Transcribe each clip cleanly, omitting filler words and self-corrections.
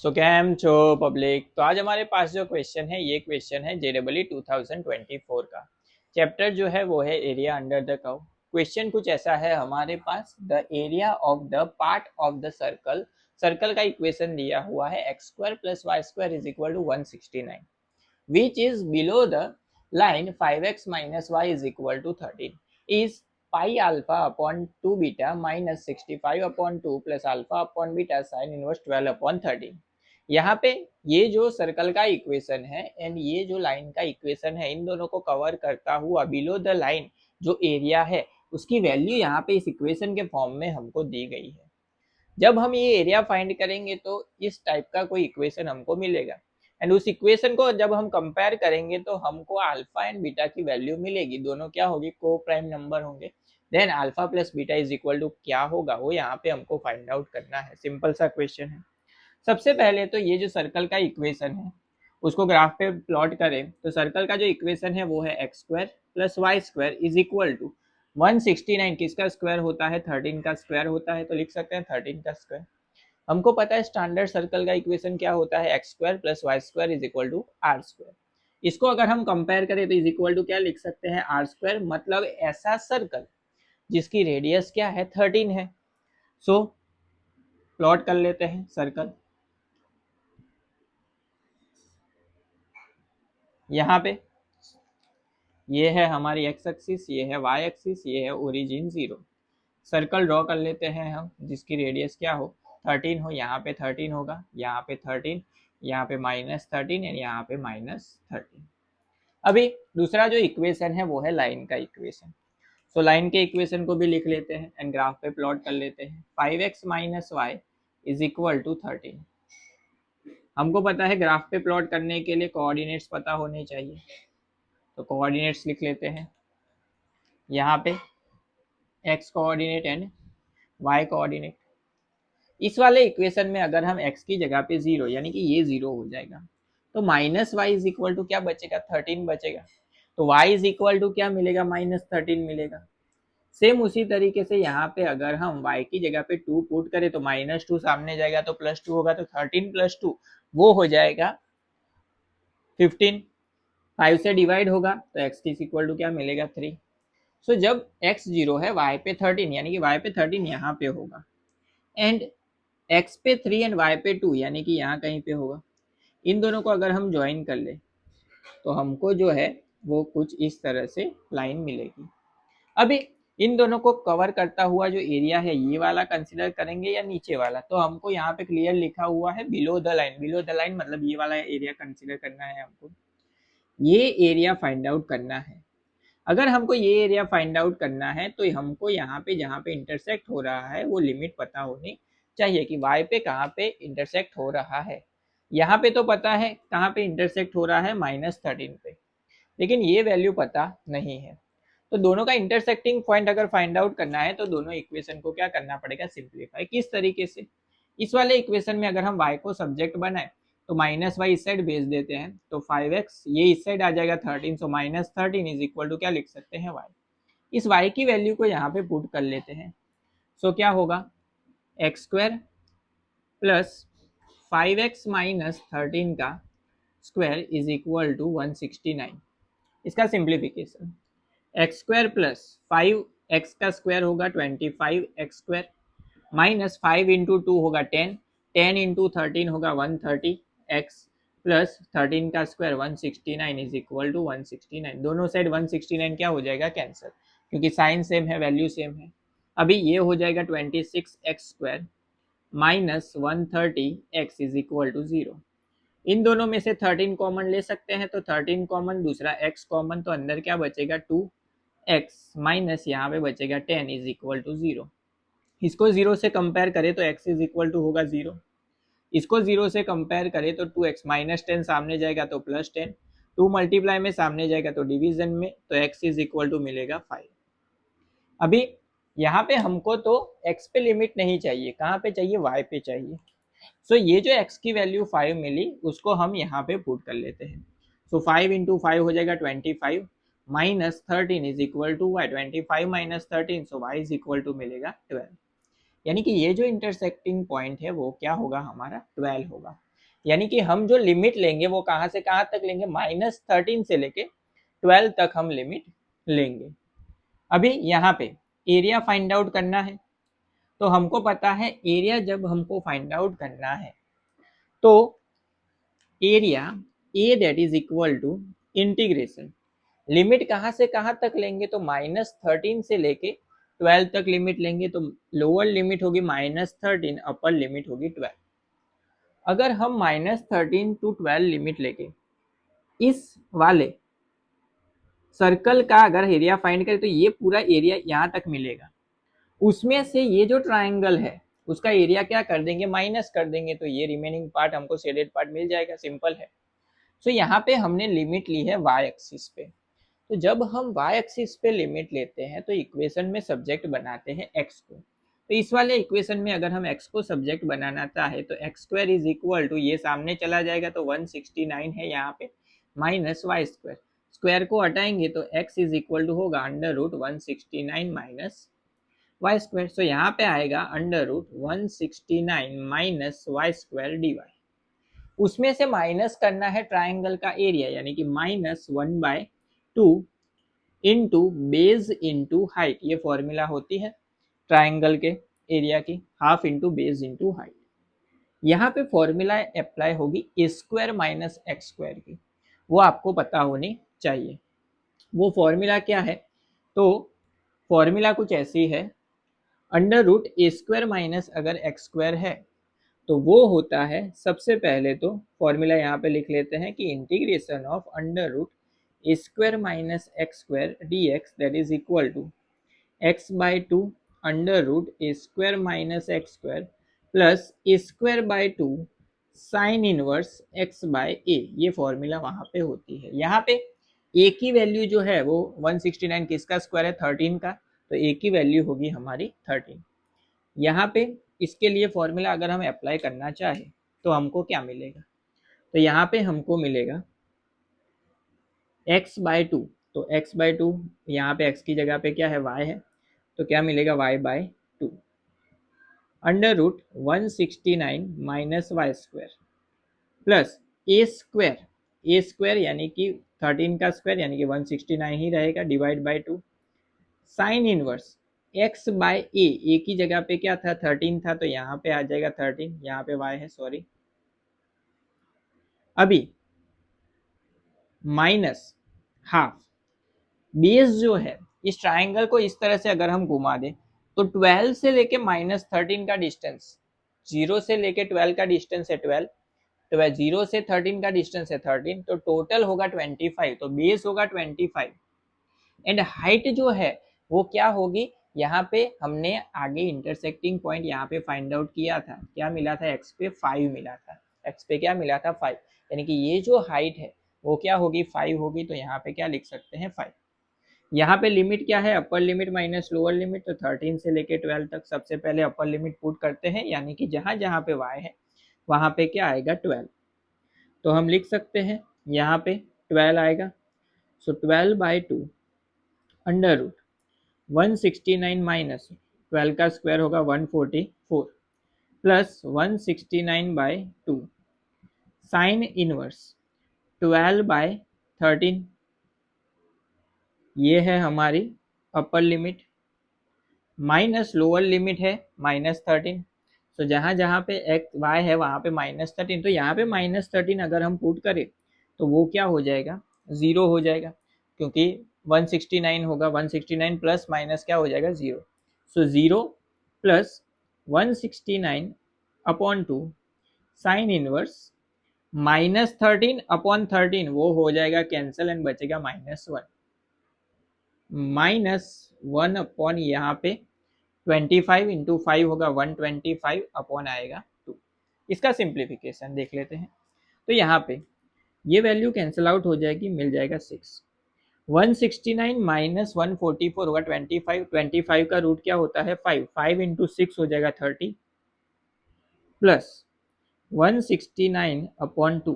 सो cam छो public. तो आज हमारे पास जो क्वेश्चन है ये क्वेश्चन है JEE 2024 का। चैप्टर जो है वो है area under the curve. Question कुछ ऐसा है हमारे पास, the area of the part of the circle. Circle का इक्वेशन दिया हुआ है x² + y² = 169 which is below the line 5x minus y = 13 is pi alpha upon 2 beta minus 65 upon 2 plus alpha upon beta sin inverse 12 upon 13। यहाँ पे ये जो circle का equation है एंड ये जो लाइन का इक्वेशन है, इन दोनों को कवर करता हुआ बिलो द लाइन जो एरिया है उसकी वैल्यू यहाँ पे इस इक्वेशन के फॉर्म में हमको दी गई है। जब हम ये एरिया फाइंड करेंगे तो इस टाइप का कोई इक्वेशन हमको मिलेगा एंड उस इक्वेशन को जब हम कंपेयर करेंगे तो हमको अल्फा एंड बीटा की वैल्यू मिलेगी। दोनों क्या होगी, को प्राइम नंबर होंगे। Then alpha plus beta is equal to क्या होगा वो यहाँ पे हमको फाइंड आउट करना है। सिंपल सा क्वेश्चन है। सबसे पहले तो ये जो सर्कल का इक्वेशन है उसको ग्राफ पे प्लॉट करें तो सर्कल का जो इक्वेशन है वो है x² + y² is equal to 169। किसका स्क्वायर होता है, 13 का स्क्वायर होता है, तो लिख सकते हैं 13 का स्क्वायर। हमको पता है स्टैंडर्ड सर्कल का इक्वेशन क्या होता है, x² + y² = r²। इसको अगर हम कंपेयर करें तो इज इक्वल टू क्या लिख सकते हैं, r², मतलब ऐसा सर्कल जिसकी रेडियस क्या है, 13 है। सो प्लॉट कर लेते हैं सर्कल। यहाँ पे ये है हमारी x एक्सिस, ये है y एक्सिस, ये है ओरिजिन 0। सर्कल ड्रॉ कर लेते हैं हम जिसकी रेडियस क्या हो, 13 हो। यहाँ पे 13 होगा, यहाँ पे 13, यहाँ पे -13 एंड यहाँ पे -13। अभी दूसरा जो इक्वेशन है वो है लाइन का इक्वेशन। सो लाइन के इक्वेशन को भी लिख लेते हैं एंड ग्राफ पे प्लॉट कर लेते हैं। 5x - y = 13। हमको पता है ग्राफ पे प्लॉट करने के लिए कोऑर्डिनेट्स पता होने चाहिए, तो कोऑर्डिनेट्स लिख लेते हैं। यहाँ पे x coordinate and y coordinate. इस वाले इक्वेशन में अगर हम x की जगह पे 0 यानी कि ये 0 हो जाएगा तो -y = क्या बचेगा, 13 बचेगा। तो y = क्या मिलेगा, -13 मिलेगा। सेम उसी तरीके से यहाँ पे अगर हम y की जगह पे 2 पुट करें तो -2 सामने जाएगा तो +2 होगा, तो 13 + 2 वो हो जाएगा 15। 5 से डिवाइड होगा तो x = क्या मिलेगा, 3। सो जब x 0 है y पे 13 यानी कि y पे 13 यहाँ पे होगा एंड x पे 3 एंड y पे 2 यानी कि यहाँ कहीं पे होगा। इन दोनों को अगर हम ज्वाइन कर ले तो हमको जो है वो कुछ इस तरह से लाइन मिलेगी। अभी इन दोनों को कवर करता हुआ जो एरिया है ये वाला कंसीडर करेंगे या नीचे वाला, तो हमको यहाँ पे क्लियर लिखा हुआ है below the line. Below the line मतलब ये वाला एरिया कंसीडर करना है हमको, ये एरिया फाइंड आउट करना है। अगर हमको ये एरिया फाइंड आउट करना है तो हमको यहाँ पे जहाँ पे इंटरसेक्ट हो रहा है वो लिमिट पता होनी चाहिए कि y पे कहाँ पे इंटरसेक्ट हो रहा है। यहाँ पे तो पता है कहाँ पे इंटरसेक्ट हो रहा है, -13 पे, लेकिन ये वैल्यू पता नहीं है। तो दोनों का इंटरसेक्टिंग पॉइंट अगर फाइंड आउट करना है तो दोनों इक्वेशन को क्या करना पड़ेगा, सिंप्लीफाई। किस तरीके से, इस वाले इक्वेशन में अगर हम y को सब्जेक्ट बनाए तो -y इस साइड भेज देते हैं तो 5x ये इस साइड आ जाएगा 13, सो -13 इज इक्वल टू क्या लिख सकते हैं, y। इस y की वैल्यू को यहाँ पे पुट कर लेते हैं। सो क्या होगा, x² + 5x - 13 का स्क्वायर इज इक्वल टू 169। इसका सिंप्लीफिकेशन, x² + 5x का स्क्वायर होगा 25x² -5 × 2 होगा 10, 10 × 13 होगा 130x प्लस 13 का स्क्वायर 169 इज इक्वल टू 169। दोनों साइड 169 क्या हो जाएगा, कैंसिल, क्योंकि साइन सेम है, वैल्यू सेम है। अभी ये हो जाएगा 26x² -130x is equal to 0। इन दोनों में से 13 कॉमन ले सकते हैं तो 13 कॉमन, दूसरा x कॉमन, तो अंदर क्या बचेगा, 2x माइनस यहाँ पे बचेगा 10 इज इक्वल टू 0। इसको 0 से कंपेयर करें तो x इज इक्वल टू होगा 0। इसको 0 से कंपेयर करें तो 2x -10 सामने जाएगा तो +10, 2 मल्टीप्लाई में सामने जाएगा तो डिवीजन में, तो x इज इक्वल टू मिलेगा 5। अभी यहाँ पे हमको तो x पे लिमिट नहीं चाहिए, कहाँ पे चाहिए, y पे चाहिए। सो ये जो x की वैल्यू 5 मिली उसको हम यहाँ पे पुट कर लेते हैं। सो 5 × 5 हो जाएगा 25 -13 is equal to y। 25 - 13, so y is equal to मिलेगा 12। यानी कि ये जो इंटरसेक्टिंग पॉइंट है वो क्या होगा, हमारा 12 होगा। यानी कि हम जो लिमिट लेंगे वो कहाँ से कहाँ तक लेंगे, -13 से लेके 12 तक हम लिमिट लेंगे। अभी यहाँ पे एरिया फाइंड आउट करना है, तो हमको पता है एरिया जब हमको फाइंड आउट करना है तो area A that is equal to integration, limit कहाँ से कहाँ तक लेंगे तो -13 से लेके 12 तक लिमिट लेंगे, तो लोअर लिमिट होगी -13, अपर लिमिट होगी 12। अगर हम -13 टू 12 लिमिट लेके इस वाले सर्कल का अगर एरिया फाइंड करें तो ये पूरा एरिया यहाँ तक मिलेगा, उसमें से ये जो ट्राइंगल है उसका एरिया क्या कर देंगे, माइनस कर देंगे, तो ये रिमेनिंग पार्ट हमको शेडेड पार्ट मिल जाएगा, सिंपल है। तो यहाँ पे हमने लिमिट ली है वाई एक्सिस पे, तो जब हम वाई एक्सिस पे लिमिट लेते हैं तो इक्वेशन में सब्जेक्ट बनाते हैं एक्स को, तो इस वाले इक्वेशन में अगर हम एक्स को सब्जेक्ट बनाना चाहे तो x square is equal to, ये सामने चला जाएगा तो 169 है यहाँ पे, माइनस वाई स्क्वायर, स्क्वायर को हटाएंगे तो एक्स इज इक्वल टू होगा √169 माइनस वाई स्क्वायर, सो यहाँ पे आएगा √169 minus y square d y. उसमें से माइनस करना है ट्राइंगल का एरिया, यानी कि -1/2 इंटू बेस इंटू हाइट, ये फॉर्मूला होती है ट्राइंगल के एरिया की, half into base into height. यहाँ पे फॉर्मूला अप्लाई होगी ए स्क्वायर माइनस एक्स स्क्वायर की, वो आपको पता होनी चाहिए। वो फॉर्मूला क्या है, तो फॉर्मूला कुछ ऐसी है, √a² माइनस अगर एक्स स्क्वायर है तो वो होता है, सबसे पहले तो फॉर्मूला यहाँ पे लिख लेते हैं कि integration of √a² minus x square d x that is equal to x/2 √a² minus x square plus a²/2 sine inverse x/a, ये फॉर्मूला वहाँ पे होती है। यहाँ पे a की वैल्यू जो है वो 169 किसका स्क्वायर है, 13 का, तो a की वैल्यू होगी हमारी 13। यहाँ पे इसके लिए फॉर्मूला अगर हम अप्लाई करना चाहे तो हमको क्या मिलेगा, तो यहाँ पे हमको मिलेगा x/2, तो x/2 यहाँ पे x की जगह पे क्या है, y है, तो क्या मिलेगा y/2 √169 minus y square plus a square यानी कि 13 का स्क्वायर यानी कि 169 ही रहेगा, divide by 2 sign inverse x/a की जगह पे क्या था, 13 था, तो यहाँ पे आ जाएगा 13, यहाँ पे y है, सॉरी। अभी माइनस हाफ, बेस जो है इस ट्राइंगल को इस तरह से अगर हम घुमा दें तो 12 से लेके -13 का डिस्टेंस, 0 से लेके 12 का डिस्टेंस है 12, तो 0 से 13 का डिस्टेंस है 13, तो टोटल होगा 25, तो बेस होगा 25 एंड हाइट जो है वो क्या होगी, यहाँ पे हमने आगे इंटरसेक्टिंग पॉइंट यहाँ पे फाइंड आउट किया था, क्या मिला था, एक्स पे 5 मिला था, एक्स पे क्या मिला था 5, यानी कि ये जो हाइट है वो क्या होगी 5 होगी, तो यहाँ पे क्या लिख सकते हैं 5। यहाँ पे लिमिट क्या है, upper limit minus lower limit, तो 13 से लेके 12 तक सबसे पहले अपर लिमिट पुट करते हैं, यानी कि जहाँ जहाँ पे y है वहाँ पे क्या आएगा 12, तो हम लिख सकते हैं यहाँ पे 12 आएगा, सो 12/2 √169 माइनस 12 का स्क्वायर होगा 144 प्लस 169/2 साइन इनवर्स 12/13, ये है हमारी upper limit, minus lower limit है -13, तो जहाँ जहाँ पे एक्स वाई है वहाँ पे -13, तो यहाँ पे -13 अगर हम पुट करें तो वो क्या हो जाएगा, 0 हो जाएगा, क्योंकि 169 होगा, 169 प्लस माइनस क्या हो जाएगा 0, सो 0 प्लस 169/2 साइन इनवर्स -13/13, वो हो जाएगा कैंसिल एंड बचेगा -1, -1 अपॉन यहाँ पे 25 इंटू 5 होगा 125 अपॉन आएगा 2। इसका सिंप्लीफिकेशन देख लेते हैं, तो यहाँ पे ये वैल्यू कैंसिल आउट हो जाएगी, मिल जाएगा 6, 169 माइनस 144 होगा 25, 25 का रूट क्या होता है 5, 5 इंटू 6 हो जाएगा 30 plus 169 upon 2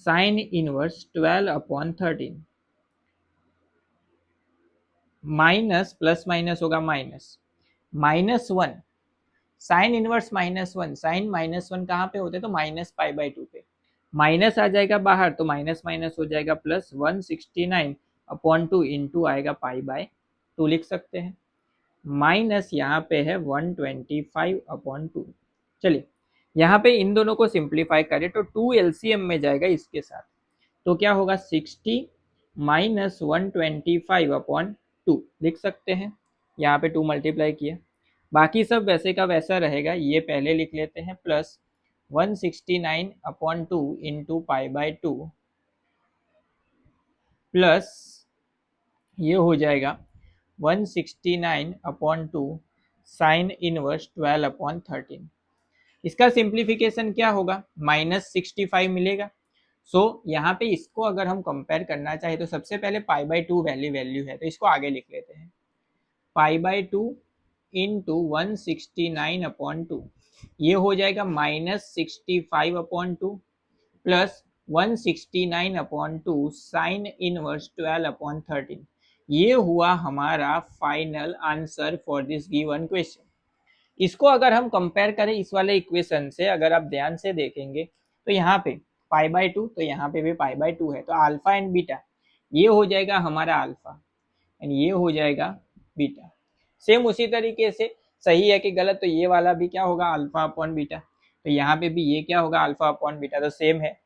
sine inverse 12/13 minus plus minus होगा -1, साइन इनवर्स -1, साइन -1 कहाँ पे होते हैं तो -π/2 पे, माइनस आ जाएगा बाहर तो माइनस माइनस हो जाएगा प्लस 169/2 इंटू आएगा π/2 लिख सकते हैं, माइनस यहाँ पे है 125/2। चलिए यहाँ पे इन दोनों को सिंप्लीफाई करें तो 2 एलसीएम में जाएगा इसके साथ, तो क्या होगा 60 माइनस 125/2 लिख सकते हैं, यहाँ पे 2 मल्टीप्लाई किया, बाकी सब वैसे का वैसा रहेगा, ये पहले लिख लेते हैं प्लस 169/2 इंटू π/2 प्लस ये हो जाएगा 169/2 साइन इनवर्स 12/13। इसका सिंप्लीफिकेशन क्या होगा -65 मिलेगा। सो यहाँ पे इसको अगर हम कंपेयर करना चाहे तो सबसे पहले π/2 वैल्यू है तो इसको आगे लिख लेते हैं, π/2 इंटू 169/2 ये हो जाएगा -65/2 प्लस 169/2 साइन इनवर्स 12/13। ये हुआ हमारा final answer for this given question. इसको अगर हम कंपेयर करें इस वाले इक्वेशन से, अगर आप ध्यान से देखेंगे तो यहाँ पे π/2 तो यहाँ पे भी π/2 है, तो अल्फा एंड बीटा ये हो जाएगा हमारा अल्फा एंड ये हो जाएगा बीटा। सेम उसी तरीके से सही है कि गलत, तो ये वाला भी क्या होगा अल्फा अपॉन बीटा, तो यहाँ पे भी ये क्या होगा अल्फा अपॉन बीटा, तो सेम है।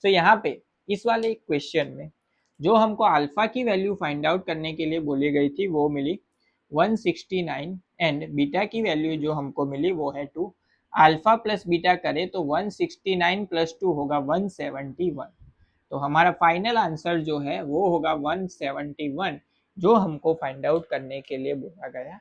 तो यहाँ पे इस वाले क्वेश्चन में जो हमको अल्फा की वैल्यू फाइंड आउट करने के लिए बोली गई थी वो मिली 169 एंड बीटा की वैल्यू जो हमको मिली वो है 2। अल्फा प्लस बीटा करें तो 169 प्लस 2 होगा 171, तो हमारा फाइनल आंसर जो है वो होगा 171 जो हमको फाइंड आउट करने के लिए बोला गया